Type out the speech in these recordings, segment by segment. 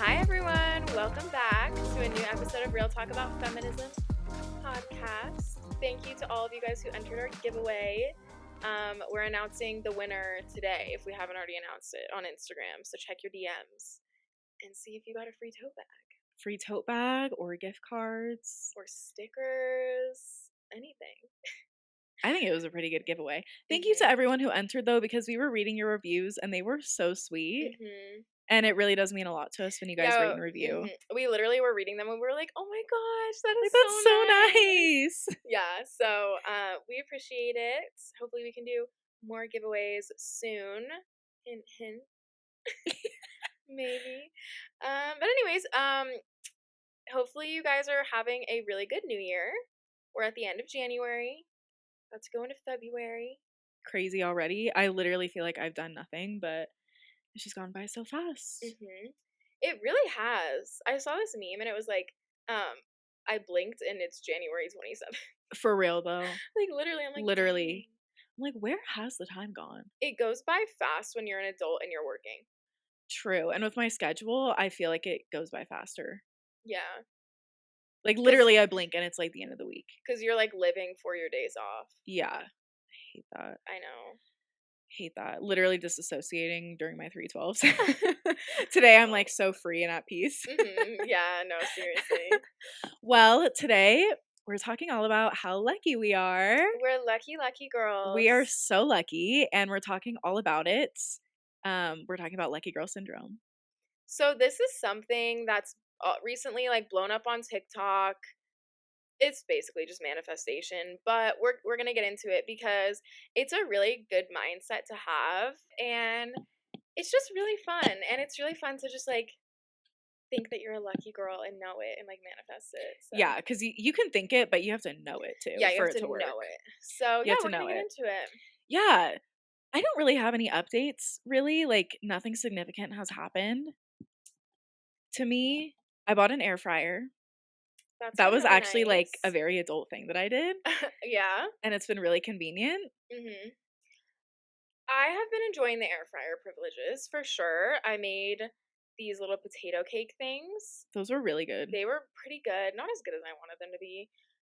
Hi, everyone. Welcome back to a new episode of Real Talk About Feminism podcast. Thank you to all of you guys who entered our giveaway. We're announcing the winner today if we haven't already announced it on Instagram. So check your DMs and see if you got a free tote bag. Free tote bag or gift cards. Or stickers. Anything. I think it was a pretty good giveaway. Thank you to everyone who entered, though, because we were reading your reviews and they were so sweet. And it really does mean a lot to us when you guys rate and review. We literally were reading them and we were like, oh my gosh, That's so nice. Yeah, so we appreciate it. Hopefully we can do more giveaways soon. Hint, hint. Maybe. But anyways, hopefully you guys are having a really good new year. We're at the end of January. About to go into February. Crazy already. I literally feel like I've done nothing, but it's just gone by so fast. It really has. I saw this meme and it was like, I blinked and it's January 27th. For real, though. Like, literally, I'm like, literally. I'm like, where has the time gone? It goes by fast when you're an adult and you're working. True. And with my schedule, I feel like it goes by faster. Yeah. Like, literally, I blink and it's like the end of the week. Because you're like living for your days off. Yeah. I hate that. I know. Hate that. Literally disassociating during my 312s. Today I'm like so free and at peace. Yeah, no, seriously. Well, today we're talking all about how lucky we are. We're lucky, lucky girls. We are so lucky, and we're talking all about it. We're talking about lucky girl syndrome. So this is something that's recently like blown up on TikTok. It's basically just manifestation, but we're going to get into it because it's a really good mindset to have, and it's just really fun, and it's really fun to just like think that you're a lucky girl and know it and like manifest it. So. Yeah, because you can think it, but you have to know it too. Yeah, you for have it to to work. know it. So yeah, we're going to get into it. Yeah, I don't really have any updates, really. Like, nothing significant has happened to me. I bought an air fryer. That was actually nice. like a very adult thing that I did. Yeah. And it's been really convenient. I have been enjoying the air fryer privileges for sure. I made these little potato cake things. Those were really good. They were pretty good. Not as good as I wanted them to be,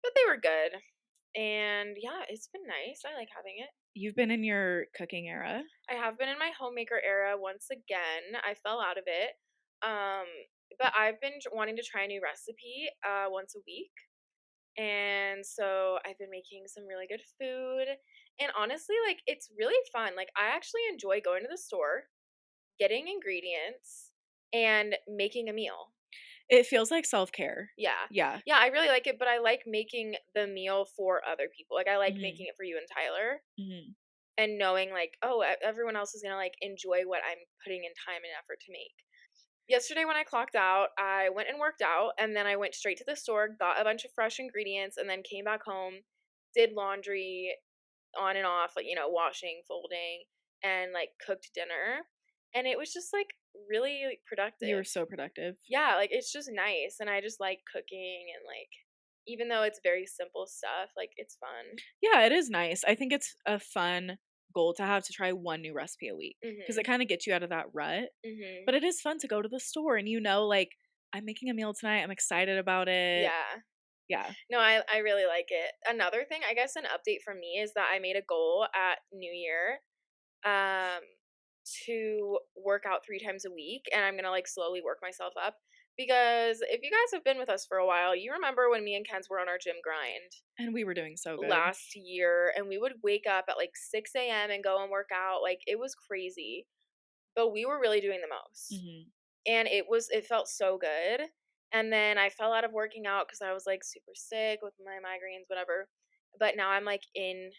but they were good. And yeah, it's been nice. I like having it. You've been in your cooking era. I have been in my homemaker era once again. I fell out of it. But I've been wanting to try a new recipe once a week. And so I've been making some really good food. And honestly, like, it's really fun. Like, I actually enjoy going to the store, getting ingredients, and making a meal. It feels like self-care. Yeah. Yeah. Yeah, I really like it, but I like making the meal for other people. Like, I like making it for you and Tyler. And knowing, like, oh, everyone else is going to, like, enjoy what I'm putting in time and effort to make. Yesterday when I clocked out, I went and worked out, and then I went straight to the store, got a bunch of fresh ingredients, and then came back home, did laundry on and off, like, you know, washing, folding, and, like, cooked dinner. And it was just, like, really productive. You were so productive. Yeah, like, it's just nice, and I just like cooking, and, like, even though it's very simple stuff, like, it's fun. Yeah, it is nice. I think it's a fun goal to have to try one new recipe a week because it kind of gets you out of that rut. But it is fun to go to the store and, you know, like, I'm making a meal tonight. I'm excited about it. Yeah. No, I really like it. Another thing, I guess an update from me is that I made a goal at New Year to work out 3 times a week, and I'm going to like slowly work myself up. Because if you guys have been with us for a while, you remember when me and Kenz were on our gym grind. And we were doing so good. Last year. And we would wake up at like 6 a.m. and go and work out. Like, it was crazy. But we were really doing the most. And it felt so good. And then I fell out of working out because I was like super sick with my migraines, whatever. But now I'm like in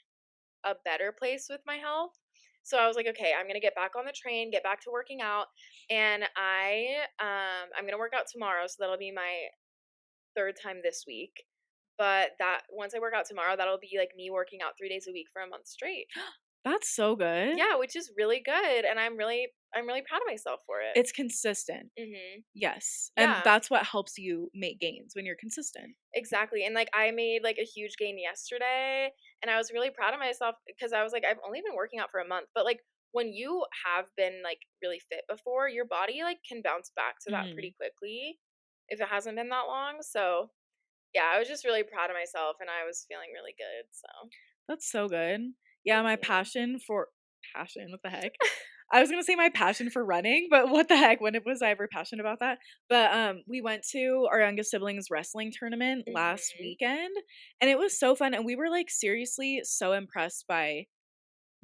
a better place with my health. So I was like, okay, I'm going to get back on the train, get back to working out. And I'm going to work out tomorrow. So that'll be my 3rd time this week. But that once I work out tomorrow, that'll be like me working out 3 days a week for a month straight. That's so good. Yeah, which is really good. And I'm really proud of myself for it. It's consistent. Yes. And that's what helps you make gains when you're consistent. Exactly. And like, I made like a huge gain yesterday, and I was really proud of myself because I was like, I've only been working out for a month, but like when you have been, like, really fit before, your body, like, can bounce back to that Mhm. pretty quickly if it hasn't been that long, so, yeah, I was just really proud of myself, and I was feeling really good, so That's so good. Yeah, thank my you. passion, what the heck? I was gonna say my passion for running, but what the heck? When it was I ever passionate about that? But we went to our youngest sibling's wrestling tournament last Mhm. weekend, and it was so fun. And we were like seriously so impressed by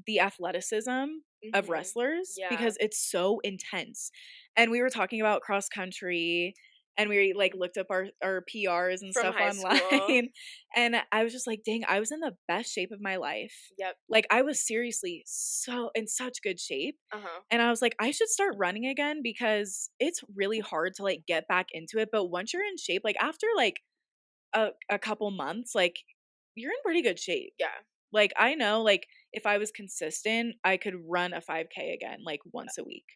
the athleticism of Mhm. wrestlers Yeah. because it's so intense. And we were talking about cross country and we like looked up our PRs and From stuff high school. online and I was just like, "Dang, I was in the best shape of my life." Yep. Like I was seriously so in such good shape. Uh-huh. And I was like, I should start running again because it's really hard to like get back into it, but once you're in shape, like after like a couple months, like you're in pretty good shape. Yeah. Like, I know, like, if I was consistent, I could run a 5K again, like, once a week.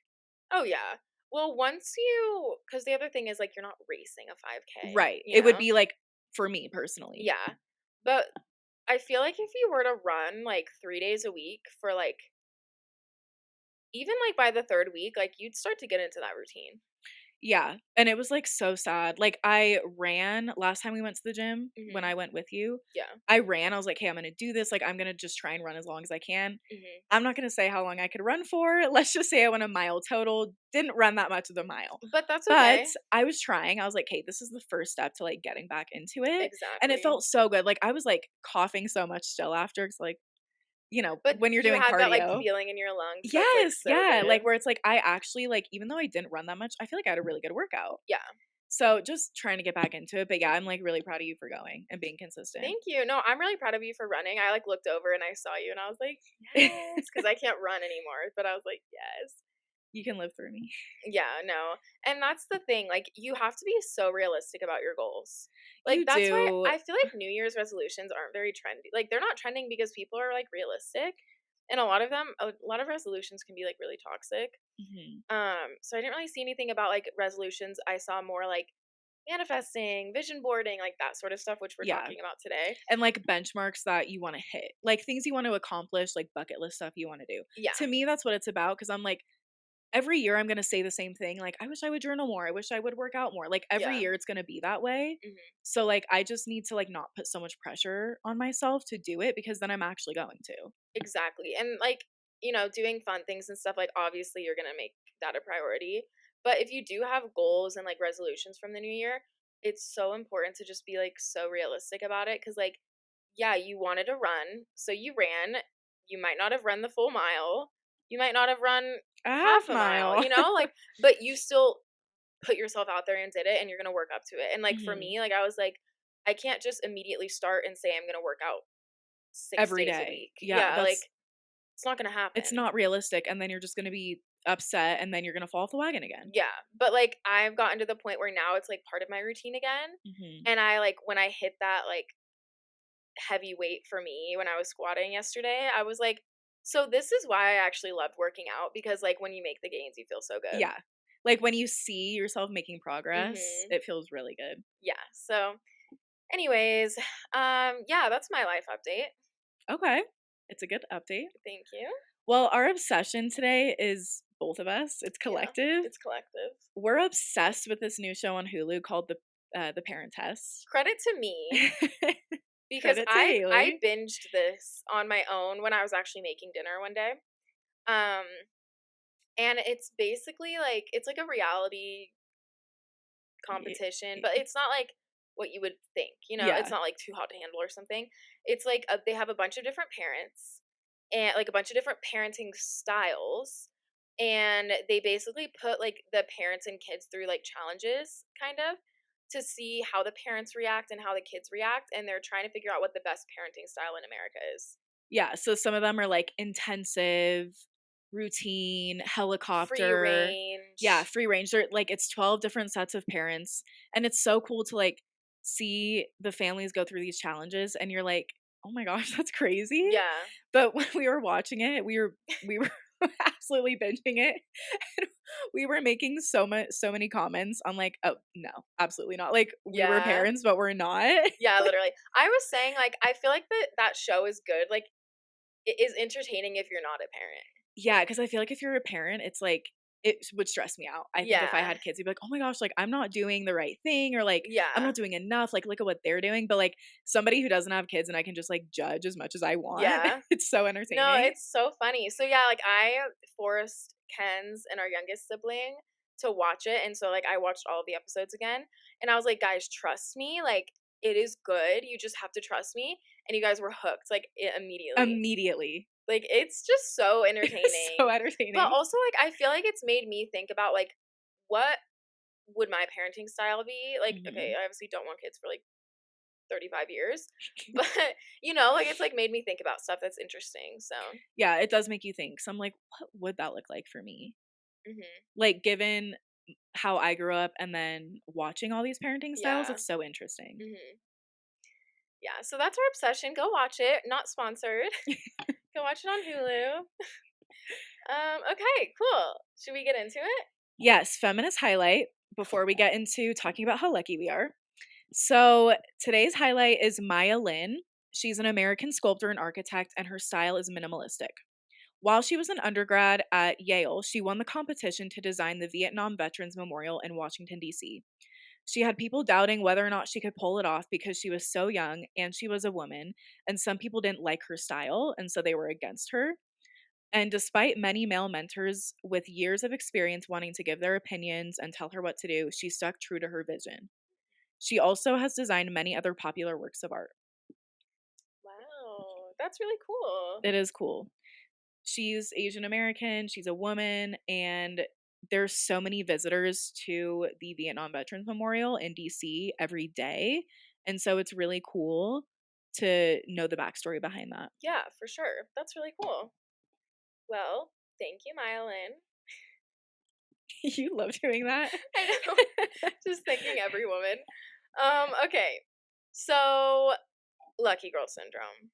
Oh, yeah. Well, once you, because the other thing is, like, you're not racing a 5K, Right. you It would know? be, like, for me personally. Yeah. But I feel like if you were to run, like, 3 days a week for, like, even, like, by the 3rd week, like, you'd start to get into that routine. Yeah, and it was, like, so sad. Like, I ran last time we went to the gym when Mhm. I went with you. Yeah. I ran, I was like, "Hey, I'm gonna do this, like, I'm gonna just try and run as long as I can." Mhm. I'm not gonna say how long I could run for, let's just say I went a mile total, didn't run that much of the mile. But that's But okay. I was trying, I was like, "Hey, this is the first step to, like, getting back into it," and it Exactly. felt so good, like, I was, like, coughing so much still after, cause like, But when you're you doing had that, like, cardio. feeling in your lungs that's, like, Yes, so yeah, like, good. where it's like, I actually, like, even though I didn't run that much, I feel like I had a really good workout. Yeah. So, just trying to get back into it, but yeah, I'm, like, really proud of you for going and being consistent. Thank you. No, I'm really proud of you for running. I, like, looked over and I saw you and I was like, "Yes," because I can't run anymore, but I was like, "Yes." You can live through me. Yeah, no. And that's the thing, like, you have to be so realistic about your goals. Like, You that's why do. I feel like New Year's resolutions aren't very trendy. Like, they're not trending because people are, like, realistic, and a lot of resolutions can be, like, really toxic. Mhm. So I didn't really see anything about, like, resolutions. I saw more, like, manifesting, vision boarding, like, that sort of stuff, which we're Yeah, talking about today. and, like, benchmarks that you wanna hit, like, things you want to accomplish, like, bucket list stuff you wanna do. Yeah, To me, that's what it's about. Because 'cause I'm like, every year I'm gonna say the same thing, like, "I wish I would journal more, I wish I would work out more," like, every yeah. year it's gonna be that way. Mhm. So, like, I just need to, like, not put so much pressure on myself to do it because then I'm actually going to. Exactly. And like, doing fun things and stuff, like obviously you're going to make that a priority. But if you do have goals and like resolutions from the new year, it's so important to just be like so realistic about it cuz like yeah, you wanted to run, so you ran. You might not have run the full mile. You might not have run A half half a mile, mile. like but you still put yourself out there and did it and you're going to work up to it. And like for Mhm. me, like I was like I can't just immediately start and say I'm going to work out 6 Every days a day. week. Yeah, Yeah, like it's not gonna it's happen. not realistic, and then you're just gonna be upset, and then you're gonna fall off the wagon again. Yeah, but, like, I've gotten to the point where now it's, like, part of my routine again, Mhm. and I, like when I hit that, like, heavy weight for me when I was squatting yesterday, I was like, "So this is why I actually loved working out," because, like, when you make the gains, you feel so good. Yeah. Like, when you see yourself making progress, Mhm. it feels really good. Yeah, so anyways, yeah, that's my life update. Okay. It's a good update. Thank you. Well, our obsession today is both of us, it's Yeah, collective. it's collective. We're obsessed with this new show on Hulu called The Parent Test. Credit to me because Credit to I Haley. binged this on my own when I was actually making dinner one day. Um, and it's basically like it's like a reality Ye competition, but it's not like what you would think. It's Yeah. not like Too Hot to Handle or something. It's like they have a bunch of different parents and like a bunch of different parenting styles, and they basically put like the parents and kids through like challenges, kind of, to see how the parents react and how the kids react, and they're trying to figure out what the best parenting style in America is. Yeah, so some of them are, like, intensive, routine, Free helicopter. Yeah, range. free range. They're like, it's 12 different sets of parents, and it's so cool to, like, see the families go through these challenges, and you're like, "Oh my gosh, that's crazy." Yeah. But when we were watching it, we were absolutely binging it, and we were making so many comments on, like, "Oh, no, absolutely not." Like, we were Yeah. parents, but we're not. Yeah, literally. I was saying, like, I feel like that show is good, like, it is entertaining if you're not a parent. Yeah, because I feel like if you're a parent, it's like it would stress me out. I think if I Yeah. had kids, you'd be like, "Oh my gosh, like, I'm not doing the right thing," or like, "I'm Yeah. not doing enough, like, look at what they're doing." But, like, somebody who doesn't have kids and I can just, like, judge as much as I want, Yeah. it's so No, entertaining. it's so funny. So yeah, like I forced Ken's and our youngest sibling to watch it, and so like I watched all of the episodes again, and I was like, guys, trust me, like it is good. You just have to trust me, and you guys were hooked like immediately. Immediately. Like it's just so It's so entertaining, but entertaining. also like I feel like it's made me think about like what would my parenting style be? Like, okay, Mhm. I obviously don't want kids for like 35 years, but like it's like made me think about stuff that's interesting. So, Yeah, it does make you think. So I'm like, "What would that look like for me?" mhm. Like, given how I grew up and then watching all these parenting styles, Yeah. it's so interesting. Mhm. Yeah, so that's our obsession. Go watch it. Not sponsored. Go watch it on Hulu. Okay, cool. Should we get into it? Yes, feminist highlight before we get into talking about how lucky we are. So, today's highlight is Maya Lin. She's an American sculptor and architect, and her style is minimalistic. While she was an undergrad at Yale, she won the competition to design the Vietnam Veterans Memorial in Washington, D.C. She had people doubting whether or not she could pull it off because she was so young and she was a woman, and some people didn't like her style, and so they were against her. And despite many male mentors with years of experience wanting to give their opinions and tell her what to do, she stuck true to her vision. She also has designed many other popular works of art. Wow, that's really cool. It is cool. She's Asian American, she's a woman, and there's so many visitors to the Vietnam Veterans Memorial in DC every day. And so it's really cool to know the backstory behind that. Yeah, for sure. That's really cool. Well, thank you, Mylin. You love doing that. I know. Just thanking every woman. Okay. So, lucky girl syndrome.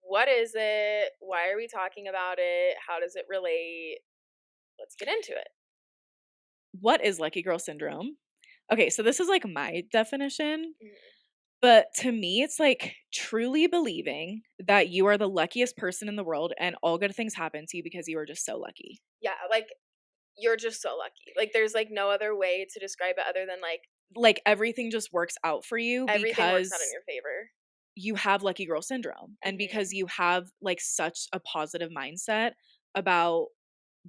What is it? Why are we talking about it? How does it relate? Let's get into it. What is lucky girl syndrome? Okay, so this is like my definition, Mhm. but to me, it's like truly believing that you are the luckiest person in the world and all good things happen to you because you are just so lucky. Yeah, like you're just so lucky. Like there's like no other way to describe it other than like Like everything just works out for you everything works out in because your favor. you have lucky girl syndrome and because Mhm. you have like such a positive mindset about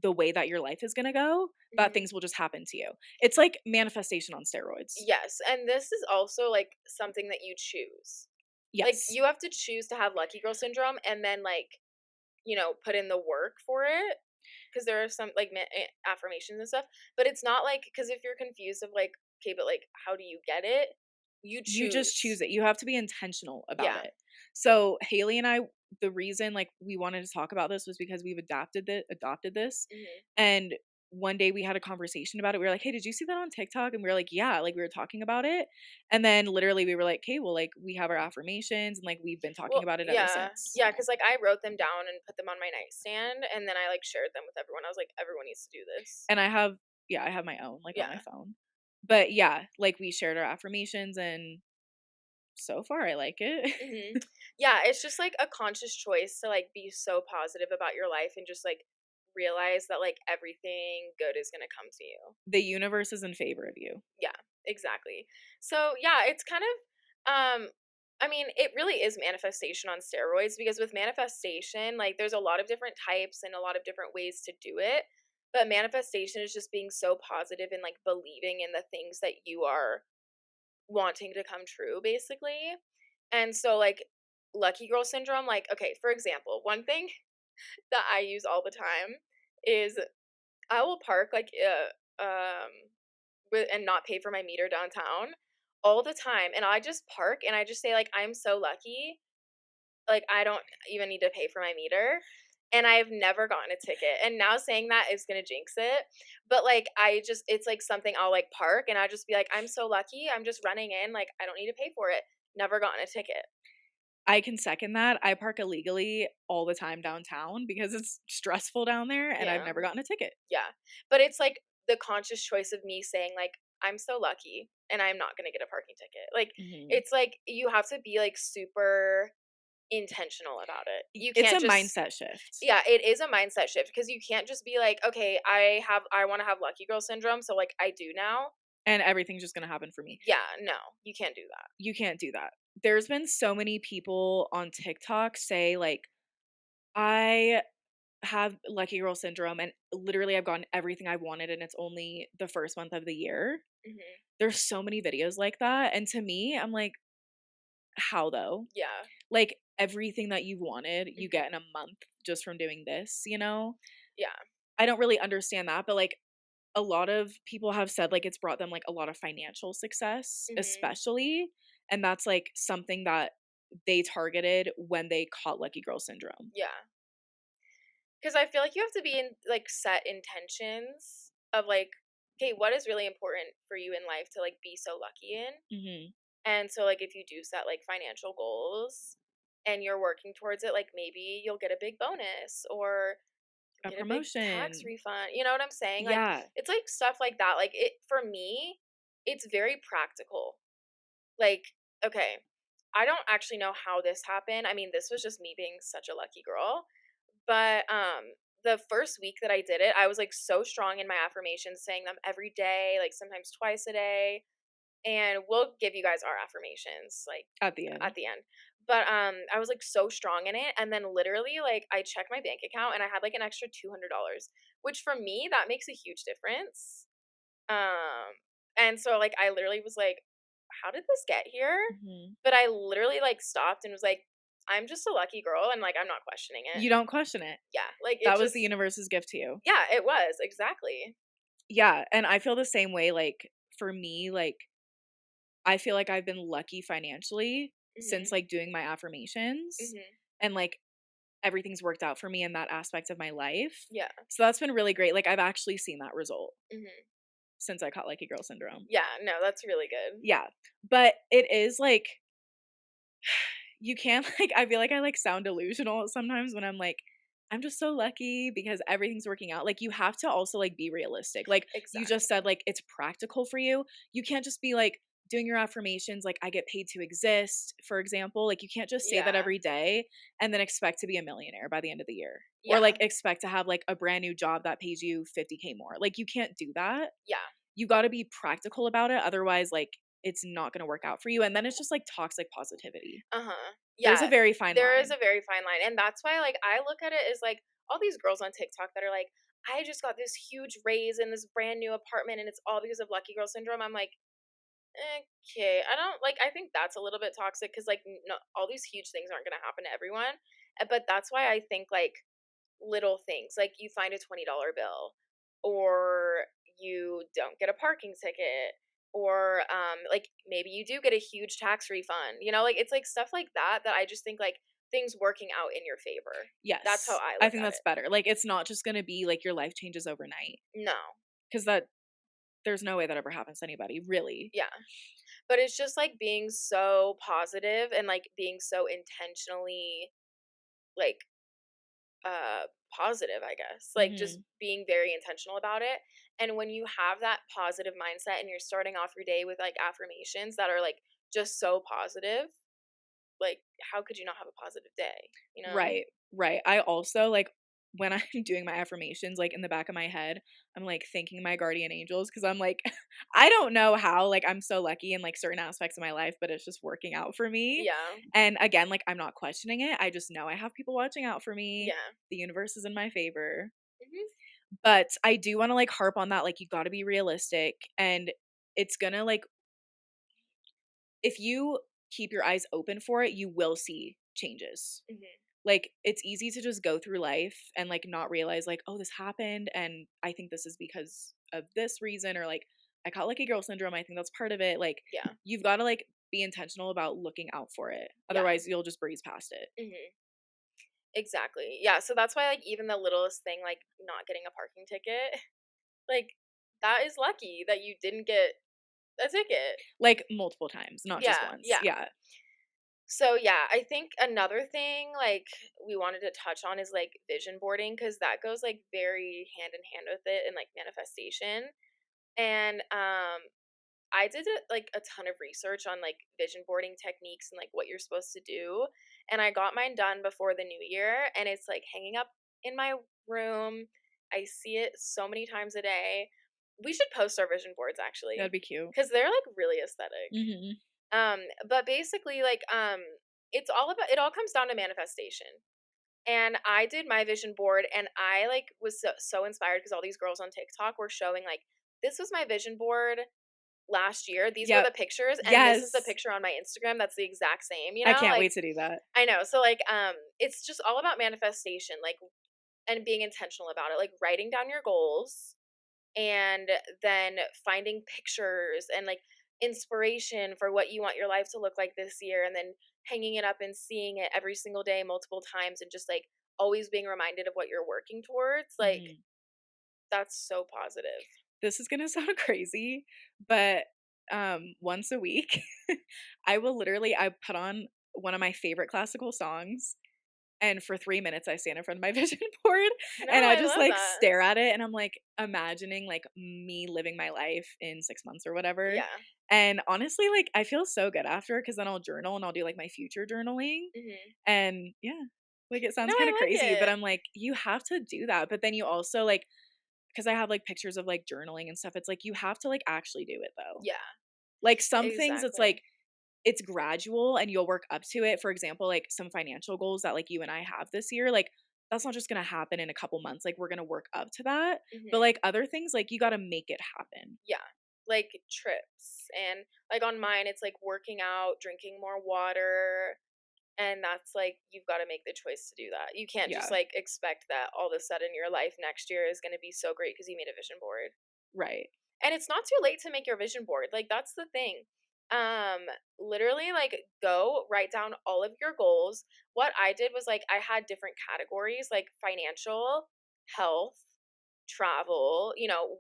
the way that your life is going to go that Mhm. things will just happen to you. It's like manifestation on steroids. Yes, and this is also like something that you choose. Like Yes. you have to choose to have lucky girl syndrome and then like, put in the work for it because there are some like affirmations and stuff, but it's not like cuz if you're confused of like okay, but like how do you get it? You You just choose choose. it. You have to be intentional about Yeah. it. So Haley and I, the reason like we wanted to talk about this was because we've adopted this. Mhm. And one day we had a conversation about it. We were like, "Hey, did you see that on TikTok?" And we were like, "Yeah." Like we were talking about it. And then literally we were like, "Okay, well, like we have our affirmations and like we've been talking Well, about it ever yeah. since." Yeah, cuz like I wrote them down and put them on my nightstand and then I like shared them with everyone. I was like everyone needs to do this. And I have yeah, I have my own like on my Yeah. phone. But yeah, like we shared our affirmations and so far I like it. Mhm. Yeah, it's just like a conscious choice to like be so positive about your life and just like realize that like everything good is going to come to you. The universe is in favor of you. Yeah, exactly. So, yeah, it's kind of I mean, it really is manifestation on steroids because with manifestation, like there's a lot of different types and a lot of different ways to do it. But manifestation is just being so positive and like believing in the things that you are wanting to come true basically. And so like lucky girl syndrome, like okay, for example, one thing that I use all the time is I will park like with and not pay for my meter downtown all the time and I just park and I just say like I'm so lucky, like I don't even need to pay for my meter. And I've never gotten a ticket. And now saying that is gonna jinx it. But like it's like something I'll like park and I'll just be like, I'm so lucky. I'm just running in, like I don't need to pay for it. Never gotten a ticket. I can second that. I park illegally all the time downtown because it's stressful down there and I've Yeah. never gotten a ticket. Yeah. But it's like the conscious choice of me saying like I'm so lucky and I'm not going to get a parking ticket. Like Mhm. it's like you have to be like super intentional about it. You It's a can't just mindset shift. yeah, it is a mindset shift because you can't just be like, "Okay, I wanna have lucky girl syndrome, so, like, I do now." And everything's just gonna happen for me. Yeah, no, you can't do that. You can't do that. There's been so many people on TikTok say, like, "I have lucky girl syndrome, and literally I've gotten everything I wanted, and it's only the first month of the year." Mhm. There's so many videos like that, and to me, I'm like, "How though?" Yeah. Like, everything that you wanted, you Mhm. get in a month just from doing this, you know? Yeah. I don't really understand that, but, like, a lot of people have said, like, it's brought them, like, a lot of financial success, Mhm. especially, and that's, like, something that they targeted when they caught lucky girl syndrome. Yeah. Because I feel like you have to be in like set intentions of like, okay, what is really important for you in life to like be so lucky in? Mhm. And so like if you do set like financial goals and you're working towards it, like maybe you'll get a big bonus or A get a big tax promotion. refund. You know what I'm saying? Like Yeah. it's like stuff like that. Like it for me, it's very practical. Like, okay, I don't actually know how this happened. I mean, this was just me being such a lucky girl. But, the first week that I did it, I was, like, so strong in my affirmations, saying them every day, like, sometimes twice a day, and we'll give you guys our affirmations, like, At the at end. the end. But, I was, like, so strong in it, and then literally, like, I checked my bank account, and I had, like, an extra $200, which for me, that makes a huge difference. And so, like, I literally was like, "How did this get here?" Mhm. But I literally, like, stopped and was like, "I'm just a lucky girl," and, like, I'm not questioning it. You don't question it. Yeah, like, it That was the just universe's gift to you. yeah, it was, exactly. Yeah, and I feel the same way, like, for me, like, I feel like I've been lucky financially since, Mhm, like, doing my affirmations, mhm, and, like, everything's worked out for me in that aspect of my life. yeah, So that's been really great, like, I've actually seen that result mhm. since I caught lucky girl syndrome. Yeah, no, that's really good. Yeah, but it is, like, you can't, like, I feel like I, like, sound delusional sometimes when I'm like, "I'm just so lucky because everything's working out." Like, you have to also, like, be realistic. Like, you just Exactly. said, like, it's practical for you. You can't just be, like, doing your affirmations, like, "I get paid to exist," for example. Like, you can't just say that Yeah, every day and then expect to be a millionaire by the end of the year. Or, yeah, like, expect to have, like, a brand new job that pays you 50K more. Like, you can't do that. yeah, You gotta be practical about it, otherwise, like, it's not gonna work out for you, and then it's just, like, toxic positivity. uh-huh. There's a Yeah, very fine there is line. a very fine line, and that's why, like, I look at it as, like, all these girls on TikTok that are like, "I just got this huge raise in this brand new apartment, and it's all because of lucky girl syndrome." I'm like, "Okay, I don't like, I think that's a little bit toxic because like, no all these huge things aren't gonna happen to everyone." But that's why I think, like, little things, like you find a $20 bill or you don't get a parking ticket or like maybe you do get a huge tax refund. Like it's like stuff like that that I just think like things working out in your favor. That's how Yes, I I look think at that's it. better. Like, it's not just gonna be, like, your life changes overnight, No. because that there's no way that ever happens to anybody, really. Yeah. But it's just like being so positive and like being so intentionally like positive, I guess. Like just Mhm. being very intentional about it. And when you have that positive mindset and you're starting off your day with like affirmations that are like just so positive, like how could you not have a positive day, you know? Right, right. I also, like, when I'm doing my affirmations, like, in the back of my head, I'm, like, thanking my guardian angels because 'cause I'm like, I don't know how, like, I'm so lucky in, like, certain aspects of my life, but it's just working out for me, Yeah. and again, like, I'm not questioning it, I just know I have people watching out for me, Yeah. the universe is in my favor, Mhm. but I do wanna, like, harp on that, like, you gotta be realistic, and it's gonna, like, if you keep your eyes open for it, you will see changes. Mhm. Like, it's easy to just go through life and, like, not realize, like, "Oh, this happened, and I think this is because of this reason," or, like, "I caught lucky girl syndrome, I think that's part of it." Like, Yeah. you've gotta, like, be intentional about looking out for it. Yeah. Otherwise, you'll just breeze past it. Mhm. Exactly. Yeah, so that's why like even the littlest thing like not getting a parking ticket, like that is lucky that you didn't get a ticket. Like, multiple times, not just Yeah, once. yeah. Yeah. So yeah, I think another thing like we wanted to touch on is like vision boarding because that goes like very hand in hand with it and like manifestation. And I did like a ton of research on like vision boarding techniques and like what you're supposed to do, and I got mine done before the new year, and it's like hanging up in my room. I see it so many times a day. We should post our vision boards actually, That'd be cute. because they're like really aesthetic. Mhm. But basically, like, it's all about, it all comes down to manifestation. And I did my vision board, and I like was so inspired because all these girls on TikTok were showing like, this was my vision board last year. These were Yep. the pictures, and this is the Yes. picture on my Instagram. That's the exact same, I can't Like, wait to do that. I know. So like, it's just all about manifestation, like, and being intentional about it, like writing down your goals, and then finding pictures and like inspiration for what you want your life to look like this year, and then hanging it up and seeing it every single day multiple times, and just like always being reminded of what you're working towards, like, Mhm. that's so positive. This is gonna sound crazy, but, once a week, I put on one of my favorite classical songs, and for 3 minutes, I stand in front of my vision board, No, and I I just, love like, that. stare at it, and I'm, like, imagining, like, me living my life in 6 months or whatever, Yeah. and honestly, like, I feel so good after, because then I'll journal, and I'll do, like, my future journaling, Hmm. and yeah, like, it No, sounds I kinda like crazy, but it. I'm like, you have to do that, but then you also, like, because I have, like, pictures of, like, journaling and stuff, it's like, you have to, like, actually do it, though. Yeah, Like, some things, it's exactly. like, it's gradual and you'll work up to it. For example, like, some financial goals that, like, you and I have this year, like, that's not just gonna happen in a couple months, like, we're gonna work up to that, but, Hmm. like, other things, like, you gotta make it happen. Yeah, like trips, and like on mine it's like working out, drinking more water. And that's like, you've got to make the choice to do that. You can't just Yeah, like expect that all of a sudden your life next year is going to be so great because you made a vision board. right. And it's not too late to make your vision board. Like, that's the thing. Literally, like, go write down all of your goals. What I did was like, I had different categories, like financial, health, travel,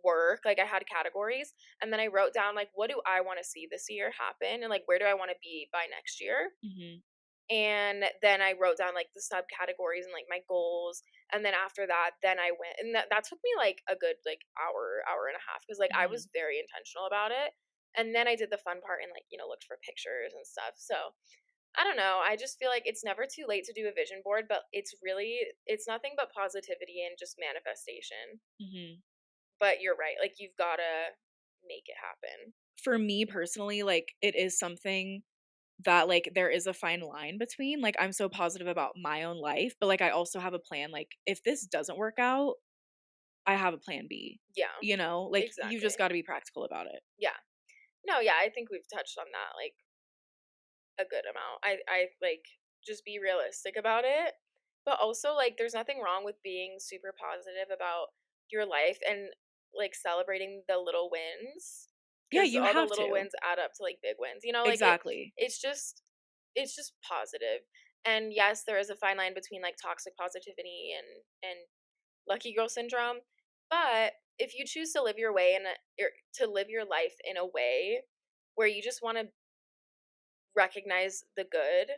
work. Like, I had categories, and then I wrote down like, what do I want to see this year happen, and like, where do I want to be by next year. Mhm, And then I wrote down like the subcategories and like my goals. And then after that, then I went, and that took me like a good like hour and a half, because like I mhm, was very intentional about it. And then I did the fun part and like, looked for pictures and stuff. So I don't know. I just feel like it's never too late to do a vision board, but it's nothing but positivity and just manifestation. mhm. But you're right. Like, you've got to make it happen. For me personally, like, it is something that, like, there is a fine line between, like, I'm so positive about my own life, but, like, I also have a plan, like, if this doesn't work out, I have a plan B, Yeah, like, you just exactly. gotta be practical about it. Yeah. No, yeah, I think we've touched on that. Like, a good amount. I like, just be realistic about it. But also like, there's nothing wrong with being super positive about your life, and like celebrating the little wins, Yeah, cuz you all the have little to. wins add up to like big wins. Like, Exactly. it's just positive. And yes, there is a fine line between like toxic positivity and lucky girl syndrome. But if you choose to live your way to live your life in a way where you just want to recognize the good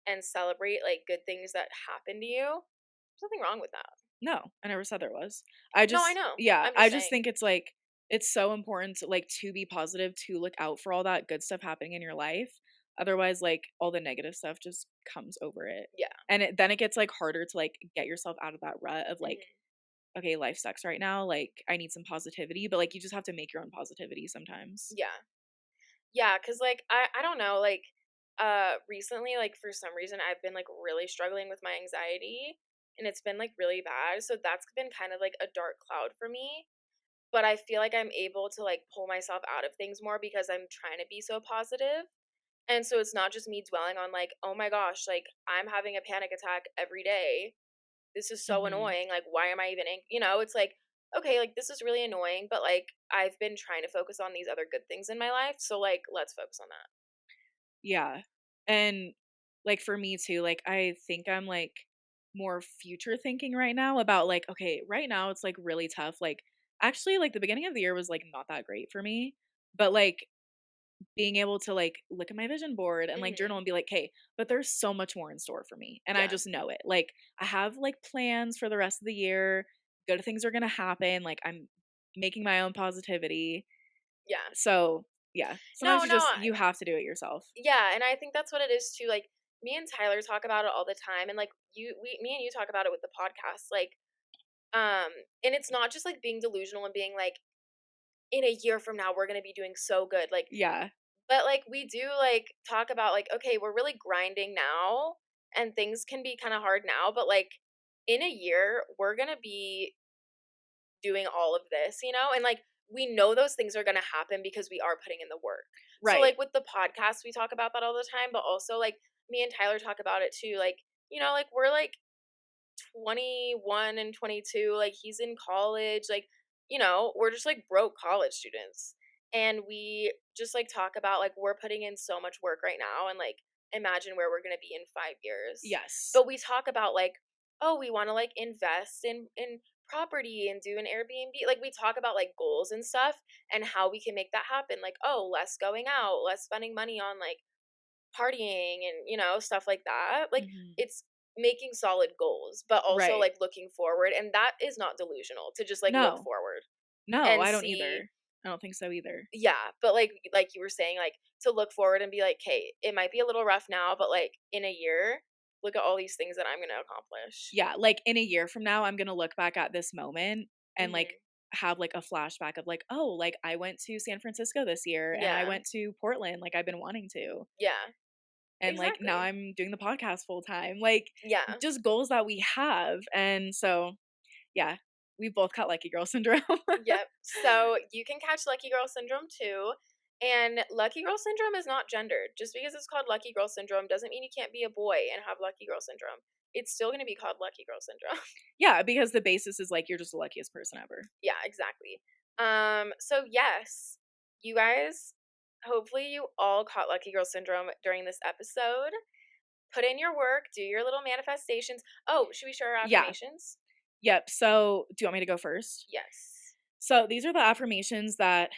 and celebrate like good things that happen to you, there's nothing wrong with that. No, I never said there was. No, I know. I'm I just just saying. think it's, like, it's so important to, like, to be positive, to look out for all that good stuff happening in your life. Otherwise, like, all the negative stuff just comes over it. Yeah. And then it gets, like, harder to, like, get yourself out of that rut of, like, Hmm. "Okay, life sucks right now, like, I need some positivity," but, like, you just have to make your own positivity sometimes. Yeah. Yeah, cuz like, I don't know, like, recently, like, for some reason I've been like really struggling with my anxiety, and it's been like really bad. So that's been kind of like a dark cloud for me. But I feel like I'm able to like pull myself out of things more because I'm trying to be so positive. And so it's not just me dwelling on like, "Oh my gosh, like I'm having a panic attack every day. This is so Mhm. annoying. Like, why am I even it's like, okay, like this is really annoying, but like I've been trying to focus on these other good things in my life. So like, let's focus on that." Yeah. And, like, for me too, like, I think I'm, like, more future thinking right now about, like, okay, right now it's, like, really tough, like, actually, like, the beginning of the year was, like, not that great for me, but, like, being able to, like, look at my vision board and, like, journal Mhm. and be like, "Hey, but there's so much more in store for me," and I Yeah. just know it. Like, I have, like, plans for the rest of the year, good things are gonna happen, like, I'm making my own positivity. Yeah. So Yeah. Sometimes No, you no, just you have to do it yourself. yeah, and I think that's what it is too. Like me and Tyler talk about it all the time, and like me and you talk about it with the podcast. Like, um, and it's not just like being delusional and being like, in a year from now we're gonna be doing so good. Like, Yeah. but like we do like talk about like, okay, we're really grinding now, and things can be kind of hard now, but like in a year we're gonna be doing all of this, and like we know those things are going to happen because we are putting in the work. So Right. like with the podcast we talk about that all the time, but also like me and Tyler talk about it too, like like we're like 21 and 22, like he's in college, like we're just like broke college students, and we just like talk about like we're putting in so much work right now, and like imagine where we're going to be in 5 years. Yes. But we talk about like, oh, we want to like invest in property and do an Airbnb. Like we talk about like goals and stuff and how we can make that happen. Like, oh, less going out, less spending money on like partying and stuff like that. Like Mhm. it's making solid goals, but also Right. like looking forward, and that is not delusional to just like look No. forward No, and I don't see. either. I don't think so either. Yeah, but like you were saying, like to look forward and be like, hey, it might be a little rough now, but like in a year, look at all these things that I'm gonna accomplish. Yeah, like, in a year from now, I'm gonna look back at this moment and, like, Hmm. have, like, a flashback of, like, "Oh, like, I went to San Francisco this year, and I Yeah, went to Portland, like, I've been wanting to, yeah, and, like, now exactly. I'm doing the podcast full time." Like, Yeah. just goals that we have, and so, yeah, we both got lucky girl syndrome. Yep. So you can catch lucky girl syndrome too. And lucky girl syndrome is not gendered. Just because it's called lucky girl syndrome doesn't mean you can't be a boy and have lucky girl syndrome. It's still going to be called lucky girl syndrome. Yeah, because the basis is, like, you're just the luckiest person ever. Yeah, exactly. So yes, you guys, hopefully you all caught lucky girl syndrome during this episode. Put in your work, do your little manifestations. Oh, should we share our Yeah. affirmations? Yep, so, do you want me to go first? Yes. So these are the affirmations that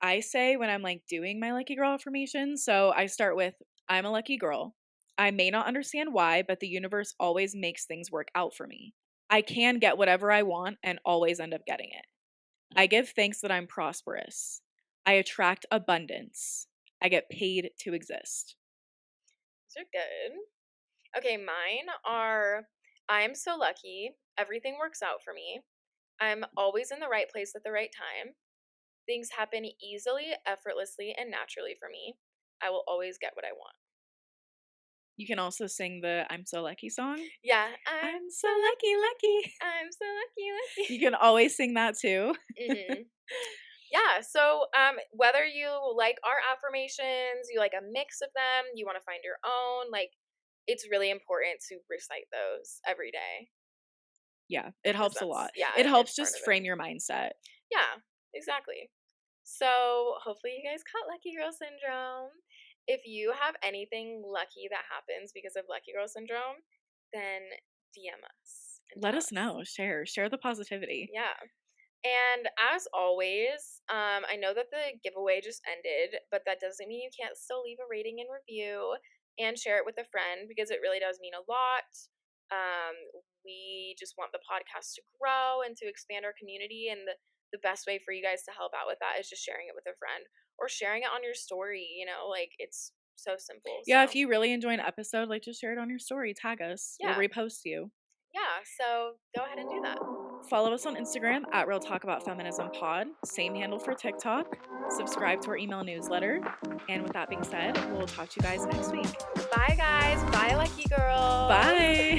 I say when I'm like doing my lucky girl affirmations. So I start with I'm a lucky girl. I may not understand why, but the universe always makes things work out for me. I can get whatever I want and always end up getting it. I give thanks that I'm prosperous. I attract abundance. I get paid to exist. Those are good. Okay, mine are I'm so lucky. Everything works out for me. I'm always in the right place at the right time. Things happen easily, effortlessly, and naturally for me. I will always get what I want. You can also sing the I'm so lucky song. Yeah, I'm so lucky, lucky. I'm so lucky, You lucky. can always sing that too. Yeah, so whether you like our affirmations, you like a mix of them, you want to find your own, like it's really important to recite those every day Yeah, it because helps a lot. yeah, It it's helps part of just it. frame your mindset. Yeah, exactly. So hopefully you guys caught Lucky Girl Syndrome. If you have anything lucky that happens because of Lucky Girl Syndrome, then DM us and Let tell us us. know. Share the positivity. Yeah. And as always, I know that the giveaway just ended, but that doesn't mean you can't still leave a rating and review and share it with a friend because it really does mean a lot. Um, we just want the podcast to grow and to expand our community, and the best way for you guys to help out with that is just sharing it with a friend or sharing it on your story. Like it's so simple. Yeah, if So you really enjoy an episode, like just share it on your story, tag us. We'll yeah, repost you. yeah. So go ahead and do that. Follow us on Instagram at Real Talk About Feminism Pod. Same handle for TikTok. Subscribe to our email newsletter. And with that being said, we'll talk to you guys next week. Bye, guys. Bye, lucky girls. Bye.